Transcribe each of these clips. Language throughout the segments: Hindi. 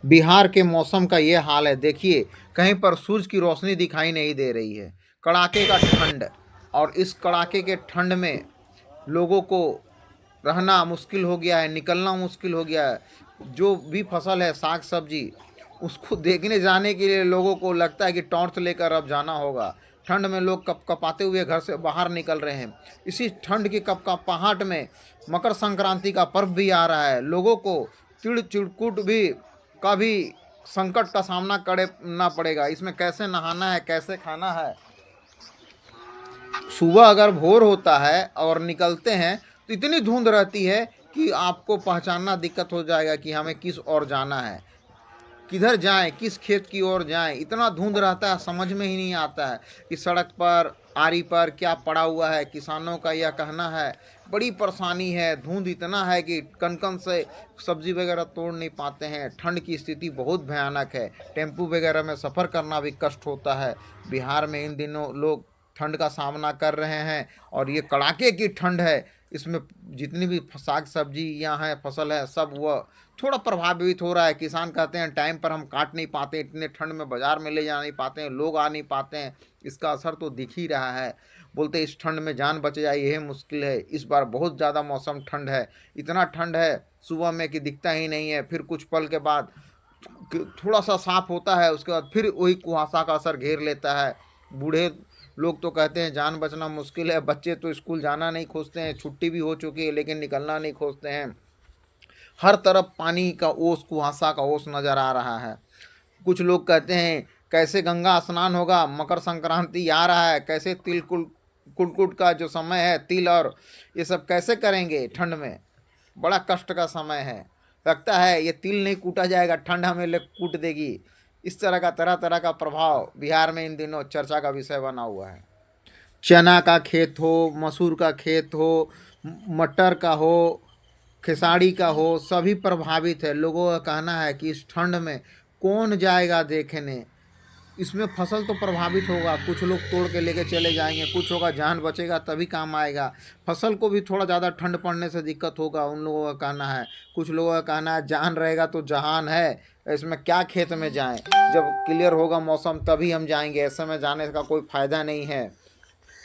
बिहार के मौसम का ये हाल है। देखिए, कहीं पर सूरज की रोशनी दिखाई नहीं दे रही है। कड़ाके का ठंड, और इस कड़ाके के ठंड में लोगों को रहना मुश्किल हो गया है, निकलना मुश्किल हो गया है। जो भी फसल है, साग सब्जी, उसको देखने जाने के लिए लोगों को लगता है कि टॉर्च लेकर अब जाना होगा। ठंड में लोग कपकपाते हुए घर से बाहर निकल रहे हैं। इसी ठंड की कपकपाहट में मकर संक्रांति का पर्व भी आ रहा है। लोगों को तिड़ चिड़कुट भी का भी संकट का सामना करना पड़ेगा। इसमें कैसे नहाना है, कैसे खाना है। सुबह अगर भोर होता है और निकलते हैं तो इतनी धुंध रहती है कि आपको पहचानना दिक्कत हो जाएगा कि हमें किस ओर जाना है, किधर जाएं, किस खेत की ओर जाएं। इतना धुंध रहता है, समझ में ही नहीं आता है कि सड़क पर, आरी पर क्या पड़ा हुआ है। किसानों का यह कहना है, बड़ी परेशानी है। धुंध इतना है कि कन-कन से सब्जी वगैरह तोड़ नहीं पाते हैं। ठंड की स्थिति बहुत भयानक है। टेम्पू वगैरह में सफ़र करना भी कष्ट होता है। बिहार में इन दिनों लोग ठंड का सामना कर रहे हैं, और ये कड़ाके की ठंड है। इसमें जितनी भी साग सब्जी यहाँ है, फसल है, सब वह थोड़ा प्रभावित हो रहा है। किसान कहते हैं टाइम पर हम काट नहीं पाते, इतने ठंड में बाजार में ले जा नहीं पाते हैं, लोग आ नहीं पाते हैं। इसका असर तो दिख ही रहा है। बोलते इस ठंड में जान बच जाए, यह मुश्किल है। इस बार बहुत ज़्यादा मौसम ठंड है। इतना ठंड है सुबह में कि दिखता ही नहीं है, फिर कुछ पल के बाद थोड़ा सा साफ होता है, उसके बाद फिर वही कुहासा का असर घेर लेता है। बूढ़े लोग तो कहते हैं जान बचना मुश्किल है। बच्चे तो स्कूल जाना नहीं खोजते हैं, छुट्टी भी हो चुकी है लेकिन निकलना नहीं खोजते हैं। हर तरफ पानी का ओस, कुहासा का ओस नज़र आ रहा है। कुछ लोग कहते हैं कैसे गंगा स्नान होगा, मकर संक्रांति आ रहा है, कैसे तिल कुटकुट का जो समय है, तिल और ये सब कैसे करेंगे ठंड में। बड़ा कष्ट का समय है। लगता है ये तिल नहीं कूटा जाएगा, ठंड हमें ले कूट देगी। इस तरह तरह का प्रभाव बिहार में इन दिनों चर्चा का विषय बना हुआ है। चना का खेत हो, मसूर का खेत हो, मटर का हो, खेसारी का हो, सभी प्रभावित है। लोगों का कहना है कि इस ठंड में कौन जाएगा देखने। इसमें फसल तो प्रभावित होगा, कुछ लोग तोड़ के लेके चले जाएंगे, कुछ होगा जान बचेगा तभी काम आएगा। फसल को भी थोड़ा ज़्यादा ठंड पड़ने से दिक्कत होगा, उन लोगों का कहना है। कुछ लोगों का कहना है जान रहेगा तो जहान है, इसमें क्या खेत में जाएं, जब क्लियर होगा मौसम तभी हम जाएंगे, ऐसे में जाने का कोई फ़ायदा नहीं है।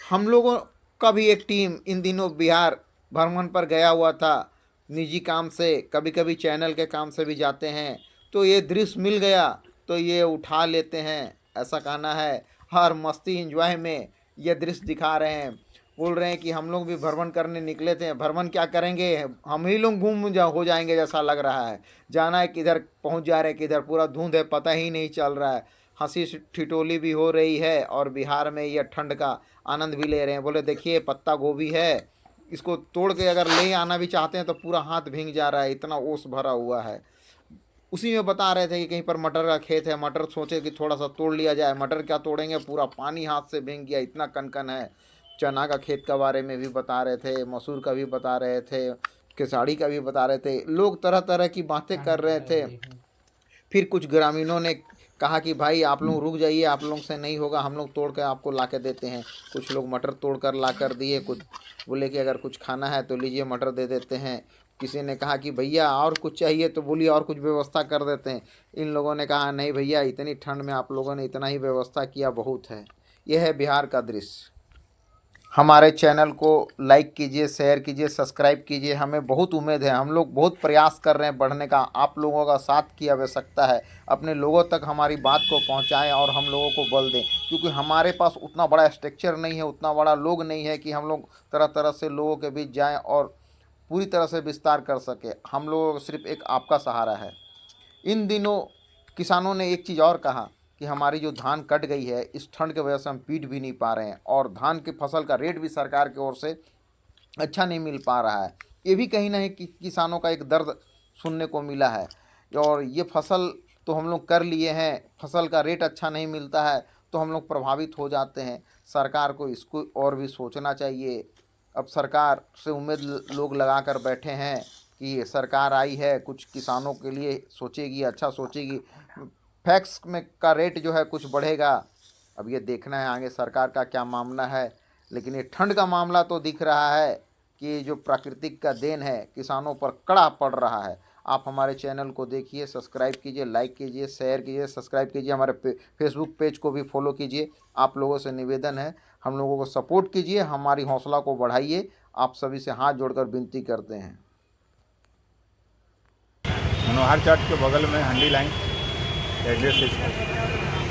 हम लोगों का भी एक टीम इन दिनों बिहार भ्रमण पर गया हुआ था, निजी काम से, कभी कभी चैनल के काम से भी जाते हैं। तो ये दृश्य मिल गया तो ये उठा लेते हैं, ऐसा कहना है। हर मस्ती इंजॉय में ये दृश्य दिखा रहे हैं। बोल रहे हैं कि हम लोग भी भ्रमण करने निकले थे। भ्रमण क्या करेंगे, हम ही लोग हो जाएंगे जैसा लग रहा है। जाना है किधर, पहुंच जा रहे हैं किधर, पूरा धुंध है, पता ही नहीं चल रहा है। हंसी ठिठोली भी हो रही है और बिहार में यह ठंड का आनंद भी ले रहे हैं। बोले देखिए पत्ता गोभी है, इसको तोड़ के अगर ले आना भी चाहते हैं तो पूरा हाथ भीग जा रहा है, इतना ओस भरा हुआ है। उसी में बता रहे थे कि कहीं पर मटर का खेत है, मटर सोचे कि थोड़ा सा तोड़ लिया जाए। मटर क्या तोड़ेंगे, पूरा पानी हाथ से भीग गया, इतना कनकन है। चना का खेत के बारे में भी बता रहे थे, मसूर का भी बता रहे थे, केसाड़ी का भी बता रहे थे। लोग तरह तरह की बातें कर रहे थे। फिर कुछ ग्रामीणों ने कहा कि भाई आप लोग रुक जाइए, आप लोग से नहीं होगा, हम लोग तोड़ कर आपको ला के देते हैं। कुछ लोग मटर तोड़ कर ला कर दिए, कुछ बोले कि अगर कुछ खाना है तो लीजिए मटर दे देते हैं। किसी ने कहा कि भैया और कुछ चाहिए तो बोलिए और कुछ व्यवस्था कर देते हैं। इन लोगों ने कहा नहीं भैया, इतनी ठंड में आप लोगों ने इतना ही व्यवस्था किया बहुत है। यह है बिहार का दृश्य। हमारे चैनल को लाइक कीजिए, शेयर कीजिए, सब्सक्राइब कीजिए। हमें बहुत उम्मीद है, हम लोग बहुत प्रयास कर रहे हैं बढ़ने का। आप लोगों का साथ की आवश्यकता है। अपने लोगों तक हमारी बात को पहुंचाएं और हम लोगों को बल दें, क्योंकि हमारे पास उतना बड़ा स्ट्रक्चर नहीं है, उतना बड़ा लोग नहीं है कि हम लोग तरह तरह से लोगों के बीच जाएँ और पूरी तरह से विस्तार कर सके। हम लोग सिर्फ एक आपका सहारा है। इन दिनों किसानों ने एक चीज़ और कहा कि हमारी जो धान कट गई है, इस ठंड की वजह से हम पीट भी नहीं पा रहे हैं, और धान की फसल का रेट भी सरकार की ओर से अच्छा नहीं मिल पा रहा है। ये भी कहीं ना कहीं किसानों का एक दर्द सुनने को मिला है। और ये फसल तो हम लोग कर लिए हैं, फसल का रेट अच्छा नहीं मिलता है तो हम लोग प्रभावित हो जाते हैं। सरकार को इसको और भी सोचना चाहिए। अब सरकार से उम्मीद लोग लगा कर बैठे हैं कि सरकार आई है, कुछ किसानों के लिए सोचेगी, अच्छा सोचेगी। फैक्स में का रेट जो है कुछ बढ़ेगा। अब ये देखना है आगे सरकार का क्या मामला है। लेकिन ये ठंड का मामला तो दिख रहा है कि जो प्राकृतिक का देन है किसानों पर कड़ा पड़ रहा है। आप हमारे चैनल को देखिए, सब्सक्राइब कीजिए, लाइक कीजिए, शेयर कीजिए, सब्सक्राइब कीजिए, हमारे फेसबुक पेज को भी फॉलो कीजिए। आप लोगों से निवेदन है, हम लोगों को सपोर्ट कीजिए, हमारी हौसला को बढ़ाइए। आप सभी से हाथ जोड़कर विनती करते हैं। मनोहर चर्च के बगल में हंडी लाइन एड्रेस है इसका।